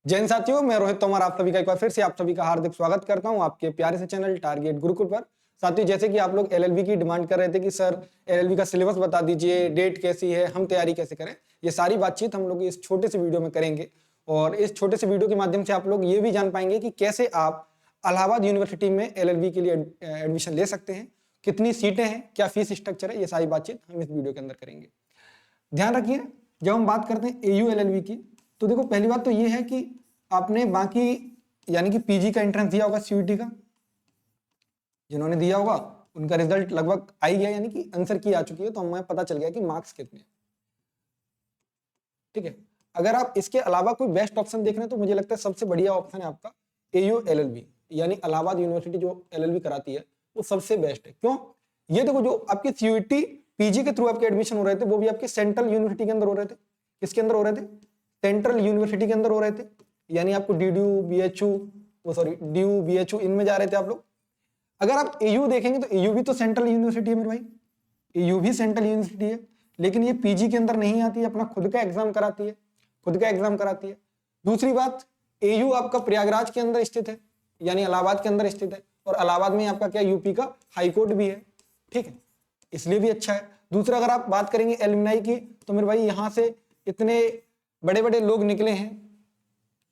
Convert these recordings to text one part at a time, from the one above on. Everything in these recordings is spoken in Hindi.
जैन साथियों, मैं रोहित तोमर आप सभी का एक बार फिर से आप सभी का हार्दिक स्वागत करता हूं आपके प्यारे से चैनल टारगेट गुरुकुल पर। साथियों, जैसे कि आप लोग एलएलबी की डिमांड कर रहे थे कि सर एलएलबी का सिलेबस बता दीजिए, डेट कैसी है, हम तैयारी कैसे करें, ये सारी बातचीत हम लोग इस छोटे से वीडियो में करेंगे। और इस छोटे से वीडियो के माध्यम से आप लोग ये भी जान पाएंगे कि कैसे आप इलाहाबाद यूनिवर्सिटी में एलएलबी के लिए एडमिशन ले सकते हैं, कितनी सीटें हैं, क्या फीस स्ट्रक्चर है, ये सारी बातचीत हम इस वीडियो के अंदर करेंगे। ध्यान रखिए, जब हम बात करते हैं एयू एलएलबी की, तो देखो पहली बात तो ये है कि आपने बाकी यानी कि पीजी का एंट्रेंस दिया होगा, सीयूटी का जिन्होंने दिया होगा उनका रिजल्ट लगभग आ ही गया, यानी कि आंसर की आ चुकी है, तो हमें पता चल गया कि मार्क्स कितने हैं। ठीक है, अगर आप इसके अलावा कोई बेस्ट ऑप्शन देख रहे हैं तो मुझे लगता है सबसे बढ़िया ऑप्शन है आपका एयू एलएलबी, यानी इलाहाबाद यूनिवर्सिटी जो एलएलबी कराती है वो सबसे बेस्ट है। क्यों? ये देखो, जो आपके सीयूटी पीजी के थ्रू आपके एडमिशन हो रहे थे वो भी आपके सेंट्रल यूनिवर्सिटी के अंदर हो रहे थे। किसके अंदर हो रहे थे? सेंट्रल यूनिवर्सिटी के अंदर हो रहे थे, यानी आपको डीडीयू बीएचयू डीयू बीएचयू इनमें जा रहे थे आप लोग। अगर आप एयू देखेंगे तो एयू भी तो सेंट्रल यूनिवर्सिटी है मेरे भाई, एयू भी सेंट्रल यूनिवर्सिटी है, लेकिन ये पीजी के अंदर नहीं आती है, अपना खुद का एग्जाम कराती है, खुद का एग्जाम कराती है। दूसरी बात, एयू आपका प्रयागराज के अंदर स्थित है, यानी इलाहाबाद के अंदर स्थित है, और इलाहाबाद में आपका क्या यूपी का हाई कोर्ट भी है। ठीक है, इसलिए भी अच्छा है। दूसरा, अगर आप बात करेंगे एलुमनाई की, तो मेरे भाई यहाँ से इतने बड़े बड़े लोग निकले हैं,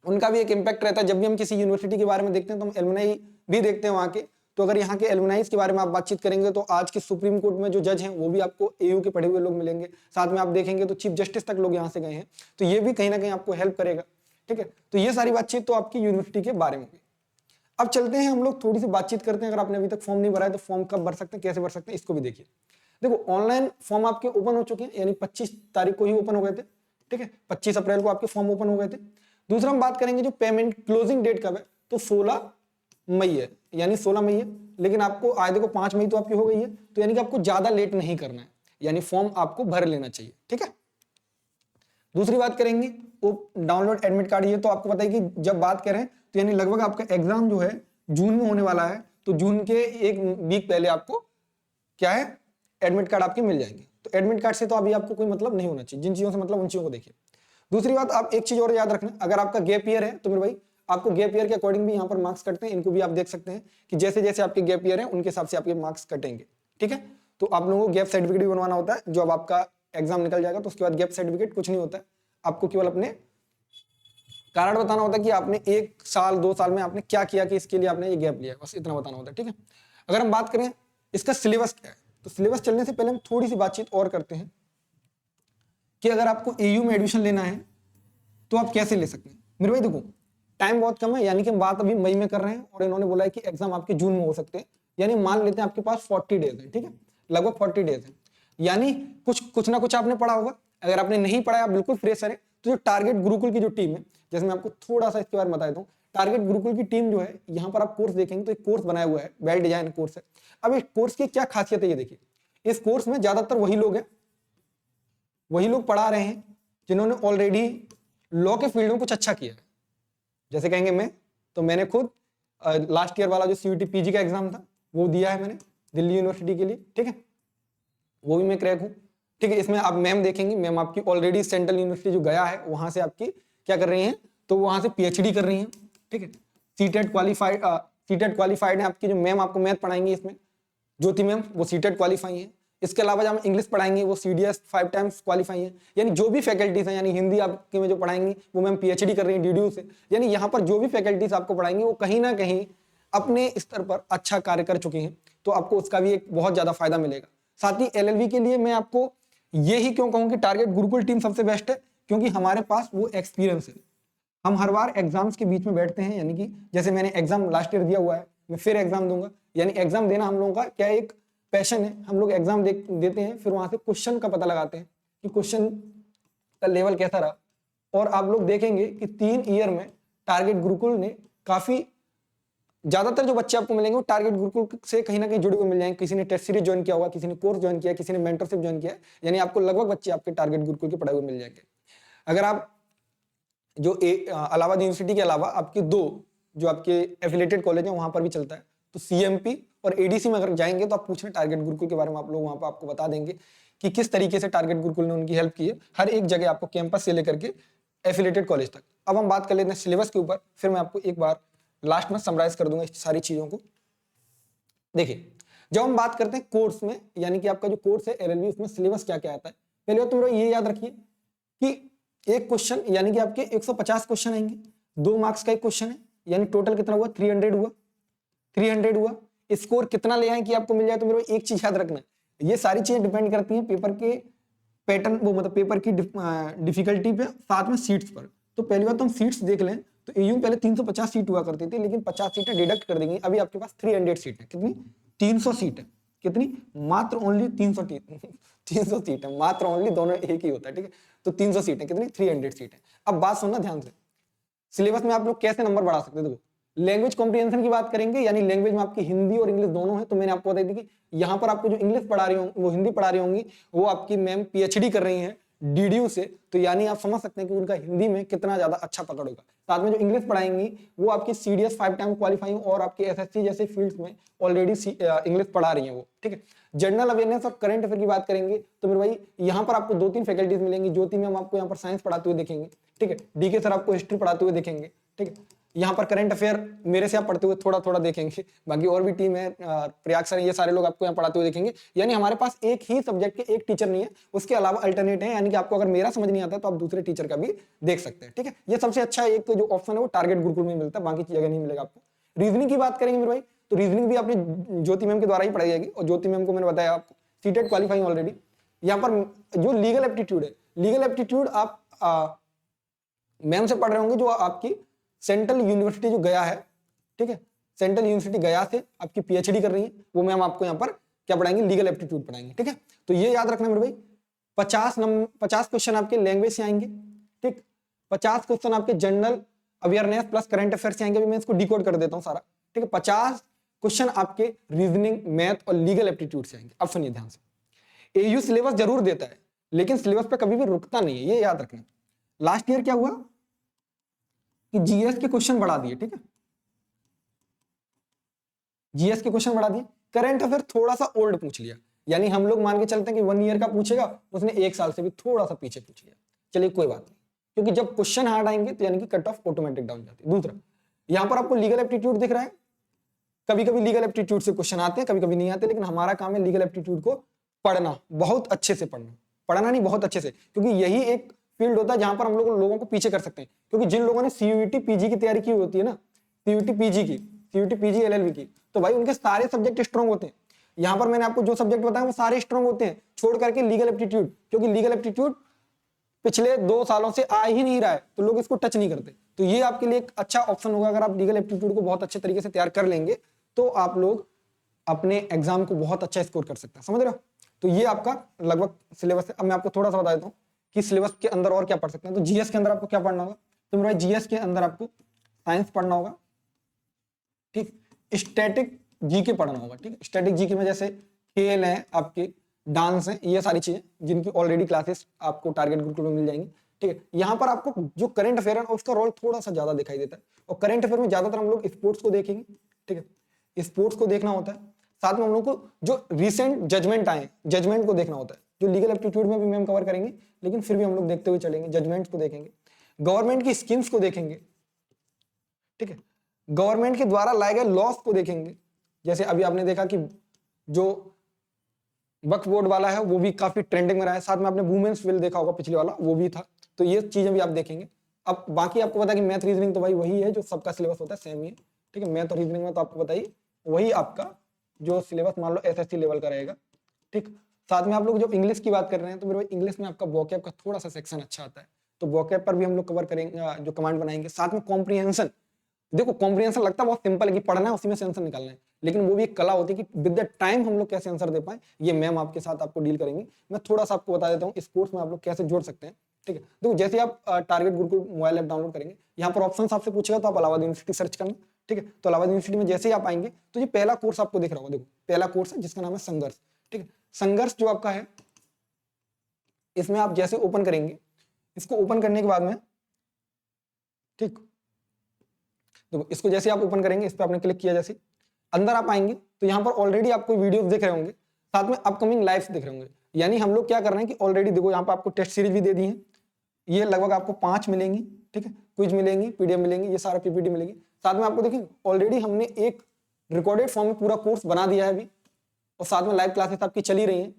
उनका भी एक इम्पैक्ट रहता है। जब भी हम किसी यूनिवर्सिटी के बारे में देखते हैं तो हम एलुमनाई भी देखते हैं वहाँ के। तो अगर यहाँ के एलुमनाइज के बारे में आप बातचीत करेंगे तो आज के सुप्रीम कोर्ट में जो जज हैं वो भी आपको एयू के पढ़े हुए लोग मिलेंगे। साथ में आप देखेंगे तो चीफ जस्टिस तक लोग यहाँ से गए हैं, तो ये भी कहीं ना कहीं आपको हेल्प करेगा। ठीक है, तो ये सारी बातचीत तो आपकी यूनिवर्सिटी के बारे में हुई। अब चलते हैं, हम लोग थोड़ी सी बातचीत करते हैं। अगर आपने अभी तक फॉर्म नहीं भरा है तो फॉर्म कब भर सकते हैं, कैसे भर सकते हैं, इसको भी देखिए। देखो, ऑनलाइन फॉर्म आपके ओपन हो चुके हैं, यानी 25 तारीख को ही ओपन हो गए थे। ठीक है, 25 अप्रैल को आपके फॉर्म ओपन हो गए थे। दूसरा हम बात करेंगे जो पेमेंट क्लोजिंग डेट कब है, तो 16 मई है, यानी 16 मई है। लेकिन आपको आज देखो 5 मई तो आपकी हो गई है, तो यानी कि आपको ज्यादा लेट नहीं करना है, यानी फॉर्म आपको भर लेना चाहिए। ठीक है, दूसरी बात करेंगे वो डाउनलोड एडमिट कार्ड। ये तो आपको पता है कि जब बात करें तो यानी लगभग आपका एग्जाम जो है जून में होने वाला है, तो जून के एक वीक पहले आपको क्या है, एडमिट कार्ड आपके मिल जाएंगे। तो एडमिट कार्ड से तो अभी आपको कोई मतलब नहीं होना चाहिए, जिन चीजों से मतलब उन चीजों को देखिए। दूसरी बात, आप एक चीज और याद रखना, अगर आपका गैप ईयर है तो मेरे भाई आपको गैप ईयर के अकॉर्डिंग भी यहाँ पर मार्क्स कटते हैं। इनको भी आप देख सकते हैं कि जैसे जैसे आपके गैप ईयर है उनके हिसाब से आपके मार्क्स कटेंगे। ठीक है, तो आप लोगों को गैप सर्टिफिकेट भी बनवाना होता है। जो अब आपका एग्जाम निकल जाएगा तो उसके बाद गैप सर्टिफिकेट कुछ नहीं होता है, आपको केवल अपने कारण बताना होता है कि आपने 1 साल 2 साल में आपने क्या किया कि इसके लिए आपने ये गैप लिया, बस इतना बताना होता है। ठीक है, अगर हम बात करें इसका सिलेबस क्या है, तो सिलेबस चलने से पहले हम थोड़ी सी बातचीत और करते हैं कि अगर आपको एयू में एडमिशन लेना है तो आप कैसे ले सकते हैं। मेरे भाई देखो, टाइम बहुत कम है, यानी कि हम बात अभी मई में कर रहे हैं और इन्होंने बोला है कि एग्जाम आपके जून में हो सकते हैं, यानी मान लेते हैं आपके पास 40 डेज है। ठीक है, लगभग 40 डेज है, यानी कुछ ना कुछ आपने पढ़ा होगा। अगर आपने नहीं पढ़ा, आप बिल्कुल फ्रेशर है, तो जो टारगेट गुरुकुल की जो टीम है, जैसे मैं आपको थोड़ा सा इसके बारे में बता देता हूँ। टारगेट गुरुकुल की टीम जो है, यहाँ पर आप कोर्स देखेंगे तो एक कोर्स बनाया हुआ है, वेल डिजाइन कोर्स है। अब इस कोर्स की क्या खासियत है ये देखिए, इस कोर्स में ज्यादातर वही लोग हैं, वही लोग पढ़ा रहे हैं जिन्होंने ऑलरेडी लॉ के फील्ड में कुछ अच्छा किया है। जैसे कहेंगे मैं, तो मैंने खुद लास्ट ईयर वाला जो सीयूटी पीजी का एग्जाम था वो दिया है मैंने दिल्ली यूनिवर्सिटी के लिए। ठीक है, वो भी मैं क्रैक हूँ। ठीक है, इसमें आप मैम देखेंगे, मैम आपकी ऑलरेडी सेंट्रल यूनिवर्सिटी जो गया है वहां से आपकी क्या कर रही हैं, तो वहां से पीएचडी कर रही हैं। ठीक है, सीटेट क्वालिफाइड है आपकी जो मैम आपको मैथ पढ़ाएंगी, इसमें ज्योति मैम वो सीटेट क्वालिफाई है। इसके अलावा जब हम इंग्लिश पढ़ाएंगे वो सीडीएस 5 टाइम्स क्वालिफाई है। यानी जो भी फैकल्टीज हैं, यानी हिंदी आपके में जो पढ़ाएंगी वो मैम पीएचडी कर रही है डीडीयू से। यानी यहाँ पर जो भी फैकल्टीज आपको पढ़ाएंगी वो कहीं ना कहीं अपने स्तर पर अच्छा कार्य कर चुकी हैं, तो आपको उसका भी एक बहुत ज्यादा फायदा मिलेगा। साथ ही एलएलबी के लिए मैं आपको ये ही क्यों कहूँ कि टारगेट गुरुकुल टीम सबसे बेस्ट है, क्योंकि हमारे पास वो एक्सपीरियंस है। हम हर बार एग्जाम्स के बीच में बैठते हैं, यानी कि जैसे मैंने एग्जाम लास्ट ईयर दिया हुआ है, मैं फिर एग्जाम दूंगा। यानी एग्जाम देना हम लोगों का क्या एक पैशन है। हम लोग एग्जाम देते हैं, फिर वहां से क्वेश्चन का पता लगाते हैं कि क्वेश्चन का लेवल कैसा रहा। और आप लोग देखेंगे कि 3 ईयर में टारगेट गुरुकुल ने काफी ज्यादातर जो बच्चे आपको मिलेंगे वो टारगेट गुरुकुल से कहीं ना कहीं जुड़े हुए मिल जाएंगे। किसी ने टेस्ट सीरीज ज्वाइन किया होगा, किसी ने कोर्स ज्वाइन किया, किसी ने मेंटरशिप ज्वाइन किया, यानी आपको लगभग बच्चे आपके टारगेट गुरुकुल के पढ़ाए हुए मिल जाएंगे। अगर आप जो इलाहाबाद यूनिवर्सिटी के अलावा आपके 2 जो आपके एफिलेटेड कॉलेज हैं वहां पर भी चलता है, तो सीएमपी और एडीसी में अगर जाएंगे तो आप पूछ रहे टारगेट गुरुकुल के बारे में, आप लोग वहां पर आपको बता देंगे कि किस तरीके से टारगेट गुरुकुल ने उनकी हेल्प की है, हर एक जगह आपको कैंपस से लेकर के एफिलेटेड कॉलेज तक। अब हम बात कर लेते हैं सिलेबस के ऊपर, फिर मैं आपको एक बार लास्ट में समराइज कर दूंगा इस सारी चीजों को। देखिए, जब हम बात करते हैं कोर्स में, यानी कि आपका जो कोर्स है एलएलबी, उसमें सिलेबस क्या क्या आता है, पहले बात तो ये याद रखिए कि एक क्वेश्चन यानी कि आपके 150 क्वेश्चन आएंगे, 2 मार्क्स का एक क्वेश्चन है, यानी टोटल कितना हुआ, 300 हुआ, 300 हुआ। स्कोर कितना ले आए कि आपको मिल जाए, तो मेरे को एक चीज याद रखना, ये सारी चीजें डिपेंड करती हैं पेपर के पैटर्न, वो मतलब पेपर की डिफिकल्टी पे, साथ में सीट्स पर। तो पहली बात तो हम सीट्स देख लें, तो एयू में पहले 350 सीट हुआ करती थी, लेकिन 50 सीटें डिडक्ट कर देंगी, अभी आपके पास 300 सीट है। कितनी? 300 सीट है। कितनी? मात्र ओनली 300 300 सीट है, मात्र ओनली, दोनों एक ही होता है, ठीक है। तो 300 सीट है, कितनी? 300 सीट है। अब बात सुनना ध्यान से, सिलेबस में आप लोग कैसे नंबर बढ़ा सकते हैं। देखो, लैंग्वेज कॉम्प्रिहेंशन की बात करेंगे, यानी लैंग्वेज में आपकी हिंदी और इंग्लिश दोनों है। तो मैंने आपको बताई थी कि यहाँ पर आपको जो इंग्लिश पढ़ा रही होंगी, वो हिंदी पढ़ा रही होंगी, वो आपकी मैम पीएचडी कर रही हैं डीडीयू से, तो यानी आप समझ सकते हैं कि उनका हिंदी में कितना ज्यादा अच्छा पकड़ होगा। साथ में जो इंग्लिश पढ़ाएंगी वो आपकी सीडीएस 5 टाइम क्वालिफाइंग और आपकी एसएससी जैसे फील्ड्स में ऑलरेडी इंग्लिश पढ़ा रही हैं वो, ठीक है। जनरल अवेयरनेस और करंट अफेयर की बात करेंगे तो मेरे भाई यहाँ पर आपको 2-3 फैकल्टीज मिलेंगी। ज्योति मैम आपको यहाँ पर साइंस पढ़ाते हुए देखेंगे, ठीक है। डीके सर आपको हिस्ट्री पढ़ाते हुए देखेंगे, ठीक है। यहाँ पर करंट अफेयर मेरे से आप पढ़ते हुए थोड़ा थोड़ा देखेंगे, बाकी और भी टीम है, प्रयाग सर, ये सारे लोग आपको यहाँ पढ़ाते हुए देखेंगे। यानी हमारे पास एक ही सब्जेक्ट के एक टीचर नहीं है, उसके अलावा अल्टरनेट है, यानी कि आपको अगर मेरा समझ नहीं आता तो आप दूसरे टीचर का भी देख सकते हैं, ठीक है। ये सबसे अच्छा एक जो ऑप्शन है वो टारगेट गुरुकुल में मिलता है, बाकी जगह नहीं मिलेगा आपको। रीजनिंग की बात करेंगे मेरे भाई, तो रीजनिंग भी आपने ज्योति मैम के द्वारा ही पढ़ाई जाएगी, और ज्योति मैम को मैंने बताया आपको सीटेट क्वालिफाइंग ऑलरेडी। यहाँ पर जो लीगल एप्टीट्यूड है, लीगल एप्टीट्यूड आप मैम से पढ़ रहे होंगे जो आपकी सेंट्रल यूनिवर्सिटी जो गया है, ठीक है, सेंट्रल यूनिवर्सिटी गया से आपकी पीएचडी कर रही है, वो मैम आपको यहाँ पर क्या पढ़ाएंगे, लीगल एप्टीट्यूड पढ़ाएंगे, ठीक है। तो ये याद रखना मेरे भाई, 50 क्वेश्चन आपके लैंग्वेज से आएंगे, ठीक, 50 क्वेश्चन आपके general awareness plus current affair से आएंगे। अभी मैं इसको डिकोड कर देता हूँ सारा, ठीक है। 50 क्वेश्चन आपके रीजनिंग, मैथ और लीगल एप्टीट्यूड से आएंगे। अब सुनिए ध्यान से, एयू सिलेबस जरूर देता है, लेकिन सिलेबस पे कभी भी रुकता नहीं है, ये याद रखना। लास्ट ईयर क्या हुआ कि जीएस के क्वेश्चन बढ़ा दिए, ठीक है, जीएस के क्वेश्चन बढ़ा दिए। करंट अफेयर थोड़ा सा ओल्ड पूछ लिया, यानी हम लोग मान के चलते हैं कि 1 ईयर का पूछेगा, उसने 1 साल से भी थोड़ा सा पीछे पूछ लिया, चलिए कोई बात नहीं, क्योंकि जब क्वेश्चन हार्ड आएंगे तो यानी कि कट ऑफ ऑटोमेटिक डाउन जाती है। दूसरा, यहां पर आपको लीगल एप्टीट्यूड दिख रहा है, कभी कभी लीगल एप्टीट्यूड से क्वेश्चन आते हैं, कभी कभी नहीं आते, लेकिन हमारा काम है लीगल एप्टीट्यूड को पढ़ना, बहुत अच्छे से पढ़ना, पढ़ना नहीं बहुत अच्छे से, क्योंकि यही एक फील्ड होता है जहां पर हम लोगों को पीछे कर सकते हैं। क्योंकि जिन लोगों ने सीयूईटी पीजी की तैयारी की होती है ना, सीयूईटी पीजी की, सीयूईटी पीजी एलएलबी की, तो भाई उनके सारे सब्जेक्ट स्ट्रांग होते हैं। यहाँ पर मैंने आपको जो सब्जेक्ट बताया वो सारे स्ट्रांग होते हैं, छोड़ करके लीगल एप्टीट्यूड, क्योंकि लीगल एप्टीट्यूड पिछले 2 सालों से आ ही नहीं रहा है, तो लोग इसको टच नहीं करते। तो ये आपके लिए एक अच्छा ऑप्शन होगा, अगर आप लीगल एप्टीट्यूड को बहुत अच्छे तरीके से तैयार कर लेंगे तो आप लोग अपने एग्जाम को बहुत अच्छा स्कोर कर सकते हैं, समझ रहे हो। तो ये आपका लगभग सिलेबस है। अब मैं आपको थोड़ा सा बता देता हूँ कि सिलेबस के अंदर और क्या पढ़ सकते हैं। तो जीएस के अंदर आपको क्या पढ़ना होगा, तो मेरा जीएस के अंदर आपको साइंस पढ़ना होगा, ठीक, स्टैटिक जीके पढ़ना होगा, ठीक। स्टैटिक जीके में जैसे खेल है, आपके डांस है, ये सारी चीजें जिनकी ऑलरेडी क्लासेस आपको टारगेट गुरुकुल में मिल जाएंगी, ठीक है। यहाँ पर आपको जो करंट अफेयर है उसका रोल थोड़ा सा ज्यादा दिखाई देता है, और करंट अफेयर में ज्यादातर हम लोग स्पोर्ट्स को देखेंगे, ठीक है, स्पोर्ट्स को देखना होता है। साथ में हम लोग को जो रिसेंट जजमेंट आए, जजमेंट को देखना होता है, जो लीगल एप्टीट्यूड में भी मैम कवर करेंगे, लेकिन फिर भी हम लोग देखते हुए चलेंगे, जजमेंट्स को देखेंगे, गवर्नमेंट की स्कीम्स को देखेंगे, ठीक है, गवर्नमेंट के द्वारा लाए गए लॉस को देखेंगे। जैसे अभी आपने देखा कि जो वक्फ बोर्ड वाला है वो भी काफी ट्रेंडिंग में रहा है, साथ में आपने वुमेन्स बिल देखा होगा पिछले वाला, वो भी था, तो ये चीजें भी आप देखेंगे। अब बाकी आपको पता है कि मैथ रीजनिंग तो भाई वही है जो सबका सिलेबस होता है, सेम ही है, ठीक है। मैथ और रीजनिंग में तो आपको बताइए वही आपका जो सिलेबस मान लो एसएससी लेवल का रहेगा, ठीक। साथ में आप लोग जब इंग्लिश की बात कर रहे हैं तो मेरे इंग्लिश में आपका वोकैब का थोड़ा सा सेक्शन अच्छा आता है, तो वोकैब पर भी हम लोग कवर करेंगे, जो कमांड बनाएंगे। साथ में कॉम्प्रिहेंशन, देखो कॉम्प्रिहेंशन लगता है बहुत सिंपल है कि पढ़ना है उसी में से आंसर निकालना है, लेकिन वो भी एक कला होती है कि विद द टाइम हम लोग कैसे आंसर दे पाए, ये मैम आपके साथ आपको डील करेंगी। मैं थोड़ा सा आपको बता देता हूँ इस कोर्स में आप लोग कैसे जोड़ सकते हैं, ठीक है। देखो जैसे आप target Gurukul mobile app download करेंगे, यहाँ पर ऑप्शन आपसे पूछेगा तो आप इलाहाबाद यूनिवर्सिटी सर्च करना, ठीक है। तो इलाहाबाद यूनिवर्सिटी में जैसे ही आप आएंगे तो ये पहला कोर्स आपको दिख रहा होगा, देखो पहला कोर्स है जिसका नाम है संघर्ष, ठीक है। संघर्ष जो आपका है, इसमें आप जैसे ओपन करेंगे, इसको ओपन करने के बाद में, ठीक, देखो इसको जैसे आप ओपन करेंगे, इस पर आपने क्लिक किया, जैसे अंदर आप आएंगे तो यहाँ पर ऑलरेडी आपको वीडियोस दिख रहे होंगे, साथ में अपकमिंग लाइव्स दिख रहे होंगे। यानी हम लोग क्या कर रहे हैं कि ऑलरेडी देखो यहाँ पर आपको टेस्ट सीरीज भी दे दी है, ये लगभग आपको 5 मिलेंगी, ठीक है, क्विज मिलेंगी, पीडीएफ मिलेंगी, ये सारा पीपीटी मिलेगी। साथ में आपको देखिए ऑलरेडी हमने एक रिकॉर्डेड फॉर्म में पूरा कोर्स बना दिया है अभी, और साथ में लाइव क्लासेस आपकी चली रही हैं।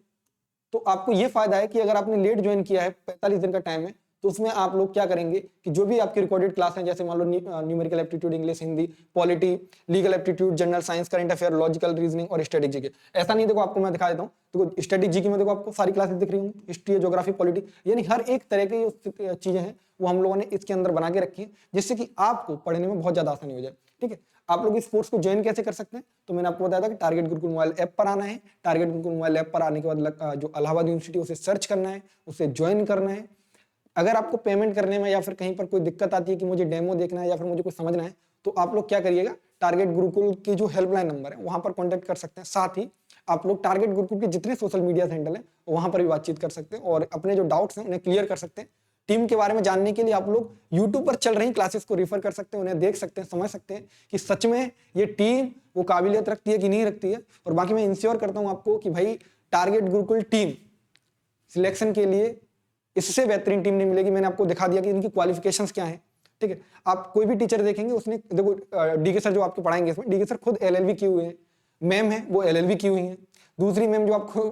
तो आपको ये फायदा है कि अगर आपने लेट ज्वाइन किया है, 45 दिन का टाइम है, तो उसमें आप लोग क्या करेंगे कि जो भी आपकी रिकॉर्डेड क्लास है, जैसे मान लो numerical aptitude, English, Hindi, polity, legal aptitude, general science, current affair, logical reasoning और स्टैटिक जीके। ऐसा नहीं, देखो आपको मैं दिखा देता हूँ, देखो स्टैटिक जीके में देखो आपको सारी क्लासेस दिख रही होंगी, हिस्ट्री, ज्योग्राफी, पॉलिटी, यानी हर एक तरह की जो चीजें हैं वो हम लोगों ने इसके अंदर बना के रखी है, जिससे कि आपको पढ़ने में बहुत ज्यादा आसानी हो जाए। ठीक है, आप लोग इस कोर्स को ज्वाइन कैसे कर सकते हैं, तो मैंने आपको बताया था कि टारगेट गुरुकुल मोबाइल ऐप पर आना है। टारगेट गुरुकुल मोबाइल ऐप पर आने के बाद जो इलाहाबाद यूनिवर्सिटी उसे सर्च करना है, उसे ज्वाइन करना है। अगर आपको पेमेंट करने में या फिर कहीं पर कोई दिक्कत आती है कि मुझे डेमो देखना है या फिर मुझे कुछ समझना है, तो आप लोग क्या करिएगा, टारगेट गुरुकुल की जो हेल्पलाइन नंबर है वहां पर कॉन्टेक्ट कर सकते हैं। साथ ही आप लोग टारगेट गुरुकुल के जितने सोशल मीडिया हैंडल है वहां पर भी बातचीत कर सकते हैं और अपने जो डाउट्स हैं उन्हें क्लियर कर सकते हैं। टीम के बारे में जानने के लिए आप लोग यूट्यूब पर चल रही क्लासेस को रेफर कर सकते हैं, उन्हें देख सकते हैं, समझ सकते हैं कि सच में ये टीम वो काबिलियत रखती है कि नहीं रखती है। और बाकी मैं इंश्योर करता हूं आपको कि भाई टारगेट गुरुकुल टीम सिलेक्शन के लिए इससे बेहतरीन टीम नहीं मिलेगी। मैंने आपको दिखा दिया कि इनकी क्वालिफिकेशंस क्या हैं। ठीक है, आप कोई भी टीचर देखेंगे उसने, देखो डीके सर जो आपको पढ़ाएंगे इसमें, डीके सर खुद एलएलबी किए हुए हैं, मैम है वो एलएलबी की हुई हैं। दूसरी मैम जो आपको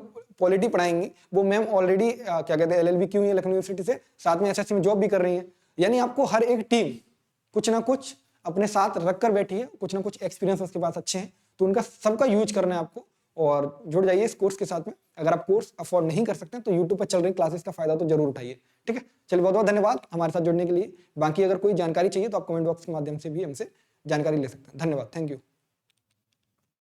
पॉलिटी पढ़ाएंगी वो मैम ऑलरेडी क्या कहते हैं एलएलबी की हुई है लखनऊ यूनिवर्सिटी से, साथ में एसएससी में जॉब भी कर रही है। यानी आपको हर एक टीम कुछ ना कुछ अपने साथ रखकर बैठी है, कुछ ना कुछ एक्सपीरियंस उसके पास अच्छे हैं, तो उनका सबका यूज करना है आपको। और जुड़ जाइए इस कोर्स के साथ में। अगर आप कोर्स अफोर्ड नहीं कर सकते तो यूट्यूब पर चल रही क्लासेस का फायदा तो जरूर उठाइए। ठीक है, चलिए बहुत बहुत धन्यवाद हमारे साथ जुड़ने के लिए। बाकी अगर कोई जानकारी चाहिए तो आप कमेंट बॉक्स के माध्यम से भी हमसे जानकारी ले सकते हैं। धन्यवाद, थैंक यू।